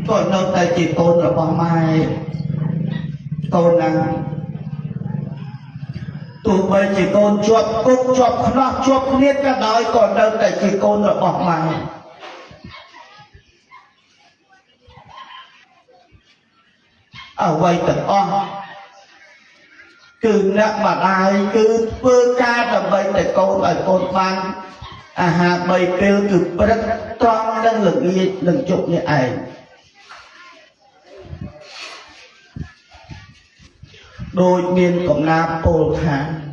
còn đâu tại chỉ côn là bom mai côn năng tụ bây chỉ côn chuột cục chuột nó chuột niết cả đói còn đâu tại chỉ côn là bom mai ở vậy tận o cứ nè mà ai cứ vơ ca là vậy tại côn ở côn ban hà bầy kêu cứ rất tròn đang lực gì đừng chụp như ảnh đôi miền cộng nam pol thang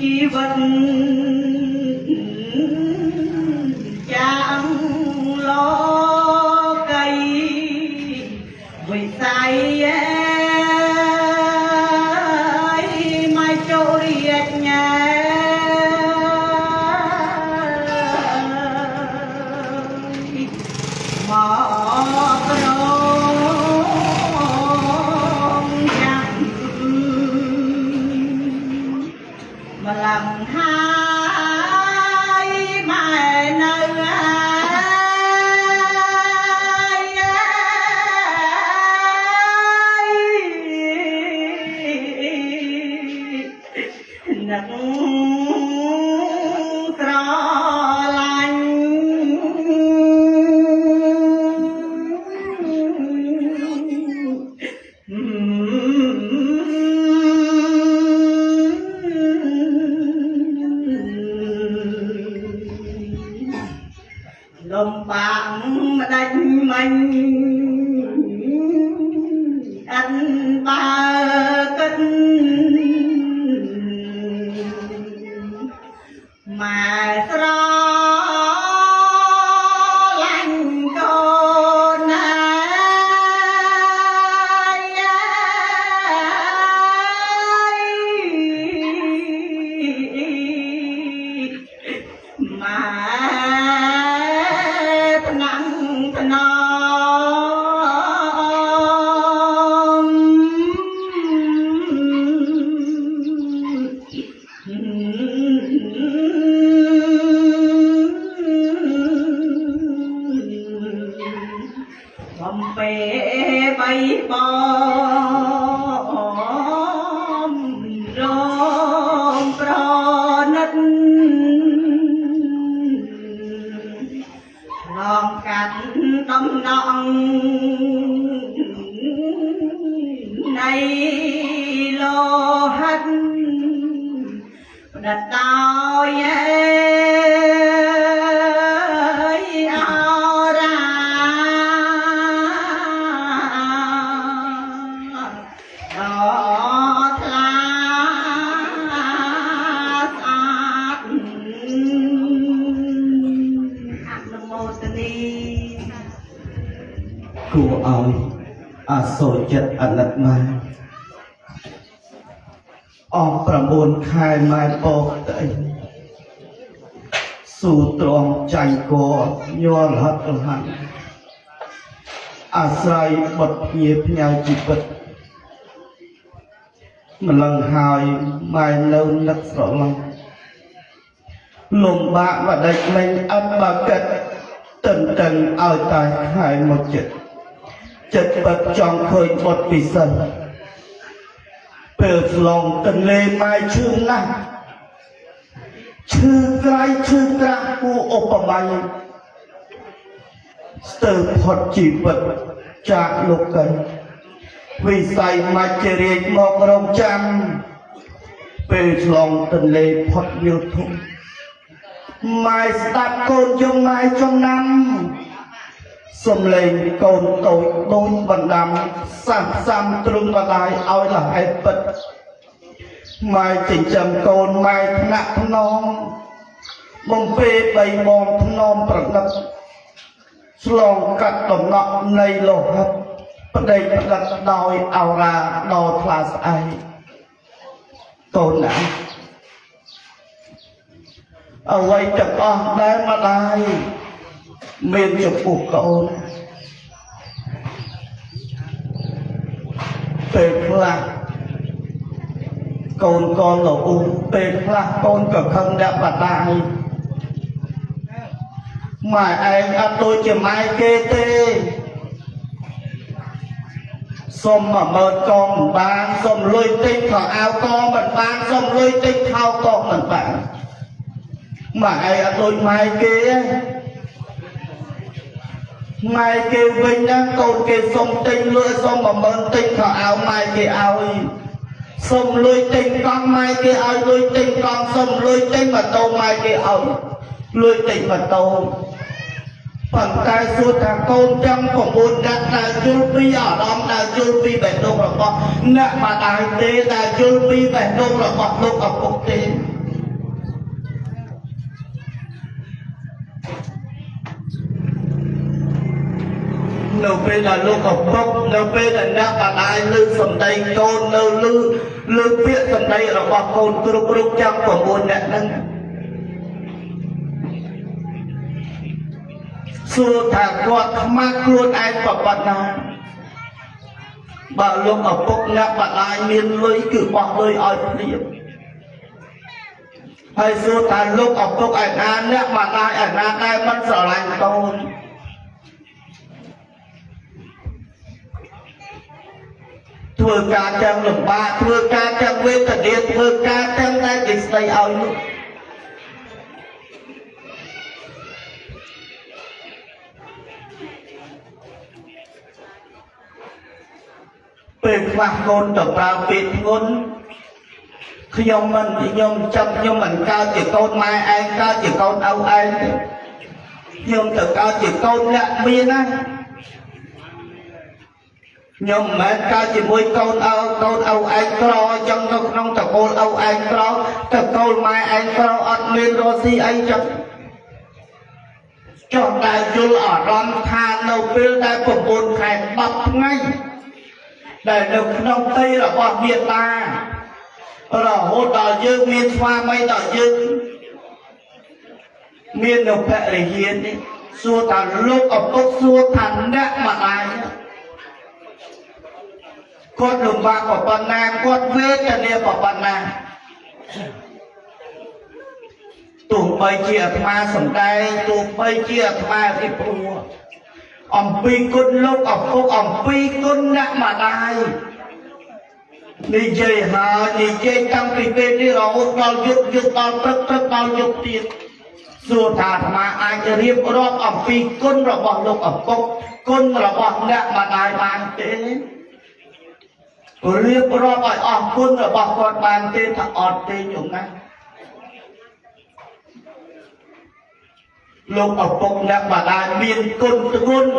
chi vật chẳng lo cây vì sai mai chỗ riêng nhà mò pro anh ba kinh mà ra lành con mà nắng nó bom bê bay bom rôm pro nứt lòng cánh tâm nọng này lô hết đặt tao ao ra đó là sát Nam mô Tây Cô ơi sôi chất lật maiประมูลขายไม้ปอกเตยสู่ตรองใจโกยัวหัดหันอาศัยบทเยียบยาวจิตมันลังหายไม่เล่านักสรองลมบะว่าได้ไม่อับบากัดตึงเอาตายหายหมดจิตปัดจองเคยบทปีศาจเปิดลองกันเลยไม่ชื่อนะชื่อไกลชื่อกระกูอบปบายเติมพอดจีบจากโลกันวิสัยมาเจริญมอกรองจังเปิดลองกันเลยพอดยุทุไม่สตัดโกนจงไม่จงนำสมเลงโกนโตยโดนบันดำซ้ำตรึงบันไดเอาหลังไอ้ปัดไม่จิงจำโกนไม่หนักนองมงเปใบมองนอมประดับสลองกัดตบเนาะในโลหับประเดี๋ยวประดับดอยเอาราดอคลาสไอโกนหนาเอาไว้จับอ้อได้มาได้เมียนจะปลูกโกนเป็ดพลักโกนกอนหลงอุ้มเป็ดพลักโกนกับคำดับบัดได้หมายไอ้ตัวจะไม่เกเตส้มมาเมิดกองบางส้มลุยติ๊กขอเอากองมันบางส้มลุยติ๊กเท้ากองมันบางหมายไอ้ตัวไม่เกmai kêu vinh á câu kêu sông tinh lưỡi sông mà mơn tinh khảo áo mai kêu áo sông lưỡi tinh con mai kêu áo lưỡi tinh con sông lưỡi tinh mà tô mai kêu áo lưỡi tinh mà tô phần tay suốt thằng con trong phòng buôn đặt là chul pi ở đó là chul pi bẻ đông là con nè mà đại tế là chul pi bẻ đông là con lúc ở quốc tế nấu bê là lúc học bốc nấu bê là nắp bà đại lư sầm đầy con nấu lư viết sầm đầy là bà con trục trong của buồn nè nâng xua thả quạt mát luôn ai bà bà nào bà lúc học bốc nắp bà đại miên lưới cử bà lưới oi liệp hay xua thả lúc học bốc ảnh an nắp bà đại ảnh an ai mất sợ lành con thưa ca trang lục ba thưa ca trang quê thật điện thưa ca trang ta chỉ xây ao nước bên mặt ngôn tập ra biệt ngôn khi nhông mình thì nhông trong nhông mình cao chỉ con mai ai cao chỉ con âu ai nhông tự cao chỉ con lạ miên á ខ្ញុំមិនមែនកើតជាមួយកូនឪឯងក្រចឹងនៅក្នុងតកូលឪឯងក្រតកូលម៉ែឯងក្រអត់មានរស់ស៊ីអីចឹងចុះតែយល់អារម្មណ៍ថានៅពេលដែល9ខែ10ថ្ងៃដែលនៅក្នុងទីរបស់មេត្តារហូតដល់យើងមានស្វាមីដល់យើងមាននៅភរិយានេះសួរថាលោកឪពុកសួរថាអ្នកម្ដាយគាត់លំបាកប៉ុណ្ណាគាត់វេទនាប៉ុណ្ណាទោះបីជាអាត្មាសំដែងទោះបីជាអាត្មារៀបព្រោះអំពីគុណលោកឪពុកអំពីគុណអ្នកម្ដាយនិយាយហើយនិយាយតាំងពីពេលនេះរហូតដល់យប់ដល់ព្រឹកដល់យប់ទៀតសួរថាអាត្មាអាចរៀបរាប់អំពីគុណរបស់លោកឪពុកគុណរបស់អ្នកម្ដាយបានទេរៀបរាប់ឲ្យអស់គុណរបស់គាត់បានទេថាអត់ទេញោមណាលោកឪពុកអ្នកម្ដាយមានគុណធ្ងន់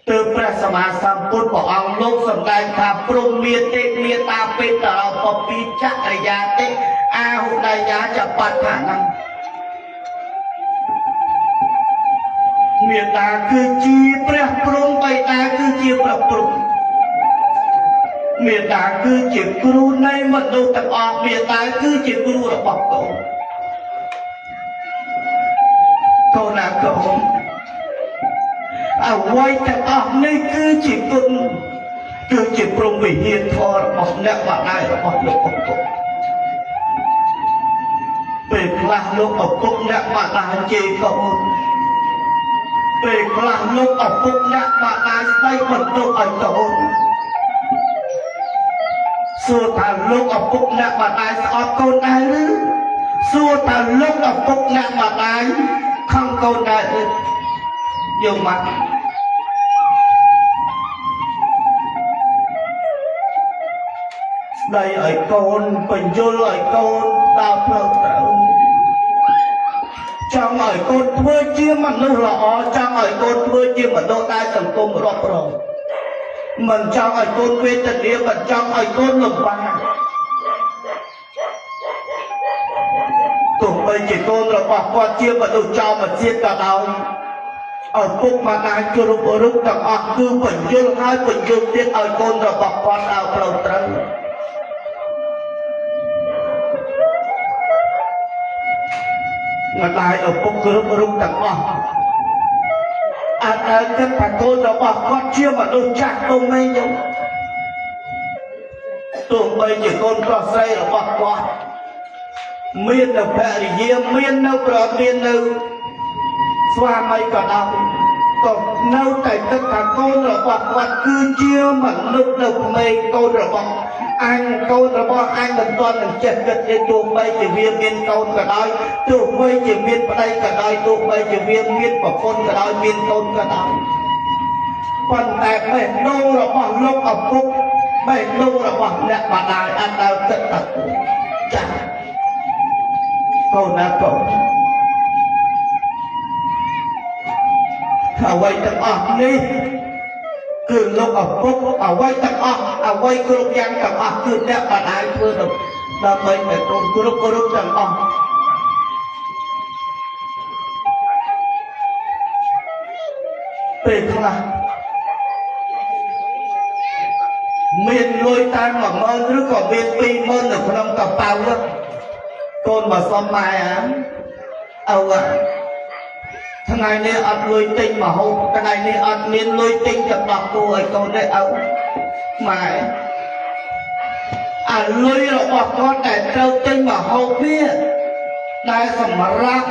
ទើបព្រះសម្មាសម្ពុទ្ធព្រះអង្គលោកសម្ដែងថាព្រមមេទេមេតាបេតរោពពីចក្រយាតិអាហុដយាចបដ្ឋានមេត្តាគឺជាព្រះព្រំបិតាគឺជាព្រះព្រំមេត្តាគឺជាគ្រូនៃមនុស្សទាំងអស់មេត្តាគឺជាគ្រូរបស់កូនកូនណាកូនអ្វីទាំងអស់នេះគឺជាគុណគឺជាព្រំវិហារធម៌របស់អ្នកម្ដាយរបស់លោកឪពុកពេលខ្លះលោកឪពុកអ្នកម្ដាយជេរកូនពេលខ្លះលោកឪពុកអ្នកម្ដាយស្ដីបន្ទោសឲ្យកូនសួរថាលោកឪពុកអ្នកម្ដាយស្អប់កូនដែរឬសួរថាលោកឪពុកអ្នកម្ដាយខំកូនដែរឬយកមកស្ដីឲ្យកូនបញ្យល់ឲ្យកូនដល់ផ្លូវត្រូវចង់ឲ្យកូនធ្វើជាមនុស្សល្អចង់ឲ្យកូនធ្វើជាមនុស្សដែលសង្គមរាប់រងមិនចង់ឲ្យកូនវេទនាមិនចង់ឲ្យកូនលំបាកទោះបីជាកូនរបស់គាត់ជាមនុស្សចោលមកទៀតក៏ដោយឪពុកម្ដាយគ្រប់រូបទាំងអស់គឺបញ្យល់ហើយបញ្យល់ទៀតឲ្យកូនរបស់គាត់ឲ្យផ្លូវត្រូវម្ដាយឪពុកគ្រប់រូបទាំងអស់អាចគិតថាកូនរបស់គាត់ជាមនុស្សចាស់ទុំឯងយល់ទោះបីជាកូនប្រុសស្រីរបស់គាត់មាននៅភរិយាមាននៅប្រមាននៅស្វាមីក៏ដោយក៏នៅតែគិតថាកូនរបស់គាត់គឺជាមនុស្សនៅក្មេងកូនរបស់អញកូនរបស់អញមិនទាន់នឹងចេះគិតទេទោះបីជាវាមានកូនក៏ដោយទោះបីជាមានប្តីក៏ដោយទោះបីជាវាមានប្រពន្ធក៏ដោយមានកូនក៏ដោយប៉ុន្តែបេះដូងរបស់លោកឪពុកបេះដូងរបស់អ្នកម្ដាយអត់ដែលគិតថាចាស់កូនណាកូនអ្វីទាំងអស់នេះគឺលោកឪពុកអ្វីទាំងអស់អ្វីគ្រប់យ៉ាងទាំងអស់គឺអ្នកម្ដាយធ្វើដើម្បីតែកូនគ្រប់រូបទាំងអស់ពេលខ្លះមានលុយតែ10000ឬក៏មាន20000នៅក្នុងកប៉ាល់កូនមកសុំម៉ែអូថ្ងៃនេះអត់លុយទិញម្ហូបថ្ងៃនេះអត់មានលុយទិញទឹកដោះគោឲ្យកូនទេអូម៉ែអាលុយរបស់គាត់តែត្រូវទិញម្ហូបវាដែលសម្រាប់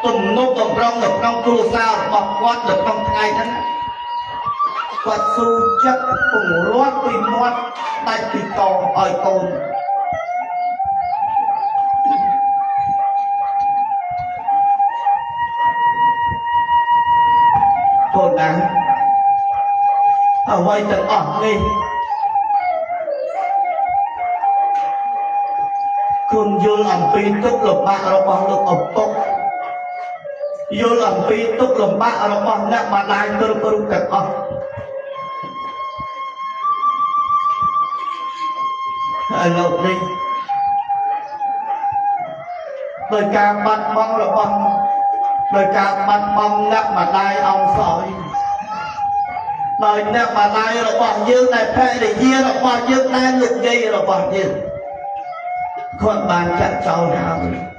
ទំនុកបំរុងនៅក្នុងគ្រួសាររបស់គាត់នៅក្នុងថ្ងៃហ្នឹងគាត់ស៊ូចិត្តពង្រត់ពីមាត់ដាច់ពីកឲ្យកូនកូនណាអ្វីទាំងអស់នេះគុណយល់អំពីទុក្ខលំបាករបស់លោកឪពុក យល់អំពីទុក្ខលំបាករបស់អ្នកម្ដាយគ្រប់រូបទាំងអស់ហើយលោកនេះដោយការបាត់បង់របស់ដោយការបាត់បង់អ្នកម្ដាយអង្គសោយដោយអ្នកម្ដាយរបស់យើងដែលភរិយារបស់យើងដែលលោកយាយរបស់យើងគាត់បានចាក់ចោលហើយ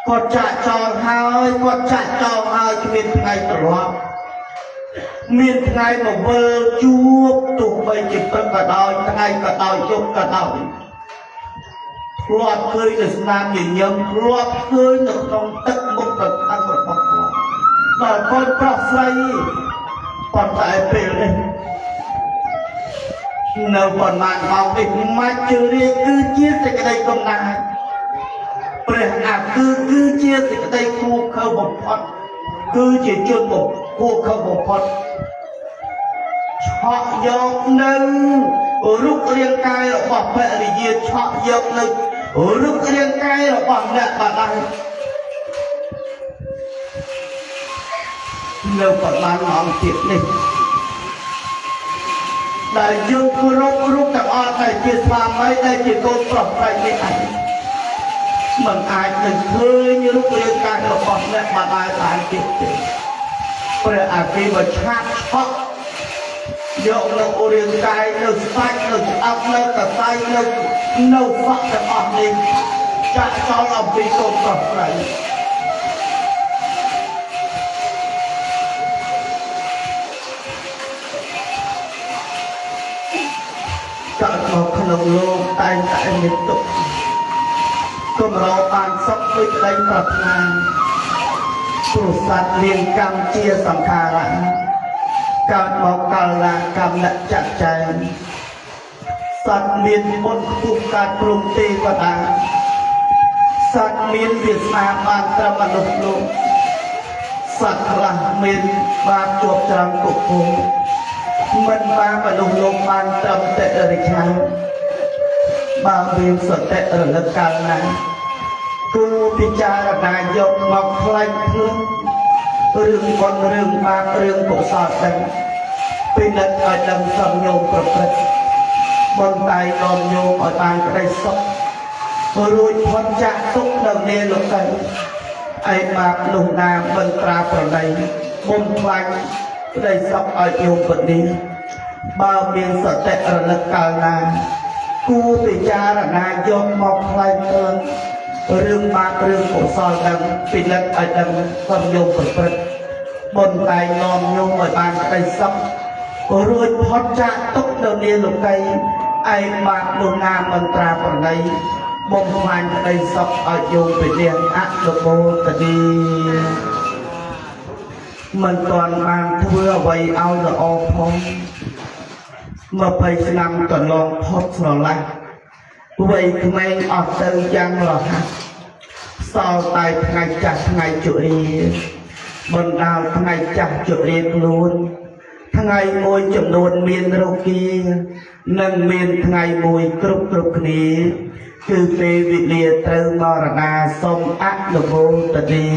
គាត់ចាក់ចោលហើយគាត់ចាក់ចោលហើយគ្មានថ្ងៃត្រឡប់មានថ្ងៃមកវិលជួបទោះបីជាព្រឹកក៏ដោយថ្ងៃក៏ដោយយប់ក៏ដោយធ្លាប់ឃើញនៅស្នាមញញឹមធ្លាប់ឃើញនៅក្នុងទឹកមុខប្រខាំងរបស់គាត់ដល់កូនប្រុសស្រីប៉ុន្តែពេលនេះនៅប៉ុន្មានម៉ោងនេះមិនជឿរាគឺជាសេចក្តីកំណាចព្រះអាគឺជាសេចក្តីគួរខើបំផុតគឺជាជនគួរខើបំផុតឆក់យកនៅរូបរាងកាយរបស់ភរិយាឆក់យកនៅរូបរាងកាយរបស់អ្នកម្ដាយនៅប៉ុន្មានម៉ោងទៀតនេះដែលយើងគោរពរូបទាំងអស់ដែលជាស្វាមីដែលជាកូនប្រុសស្រីនេះឯងមិនអាចនឹងឃើញរូបរាងកាយរបស់អ្នកម្ដាយបានទៀតទេព្រះអាគីមកឆាប់ឆក់យកនៅរាងកាយនៅស្បាច់នៅស្អប់នៅកសៃនៅសក់ទាំងអស់នេះចាក់ចោលអំពីកូនប្រុសស្រីចាក់មកក្នុងលោកតែងតែមានទុក្ខគំរោបានសុខដូចក្តីប្រាថ្នាព្រោះសត្វមានកម្មជាសង្ខារៈកើតមកកាលណាកម្មលចាក់ចែងសត្វមានបុណ្យខ្ពស់កើតព្រមទេវតាសត្វមានវាសនាបានត្រឹមមនុស្សលោកសត្វខ្លះមានបានជាប់ច្រាំគុកភូមិមិនបានមនុស្សលោកបានត្រឹមតែរិឆានបើមានសតិរលឹកកាលណាគូពិចារណាយកមកផ្លែកខ្លួនរឿងបុណ្យរឿងបាបរឿងកុសលទាំងពិនិត្យឲ្យដឹងសំញោមប្រព្រឹត្តបន្តែនាំញោមឲ្យបានក្តីសុខរួចផុតចាកទុក្ខនៅនាលោកទៅឯបាបនោះណាមិនត្រាប្រណីមុំខ្លាញ់ក្តីសុខឲ្យញោមពនីបើមានសតិរលឹកកាលណាគូពិចារណាយកមកផ្លែកខ្លួនរឿងបាបរឿងកុសលទាំងពិនិត្យឲ្យដឹងសំញោមប្រព្រឹត្តបន្តែនាំញោមឲ្យបានក្តីសុខរួចផុតចាកទុក្ខនៅនាលោកីឯបាបនោះណាមិនត្រាប្រណីបំផ្លាញក្តីសុខឲ្យញោមពលាអនុមោទនីមិនទាន់បានធ្វើអ្វីឲ្យល្អផង20ឆ្នាំកន្លងផុតស្រឡះវ័យក្មេងអស់ទៅយ៉ាងរហ័សសល់តែថ្ងៃចាស់ថ្ងៃជរាបណ្ដាលថ្ងៃចាស់ជរាខ្លួនថ្ងៃមួយចំនួនមានរោគានិងមានថ្ងៃមួយគ្រប់គ្នាគឺពេលវេលាត្រូវមរណាសូមអនុមោទនី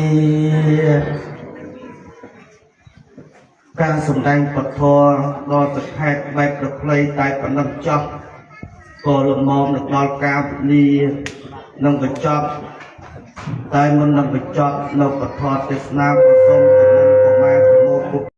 ការសម្ដែងពធដល់ទឹកខេត្តបែបប្រផ្លៃតែប៉ុណ្ណឹងចប់ក៏លំមនឹងដល់ការពលានឹងបញ្ចប់តែមុននឹងបញ្ចប់នៅពធទេសនា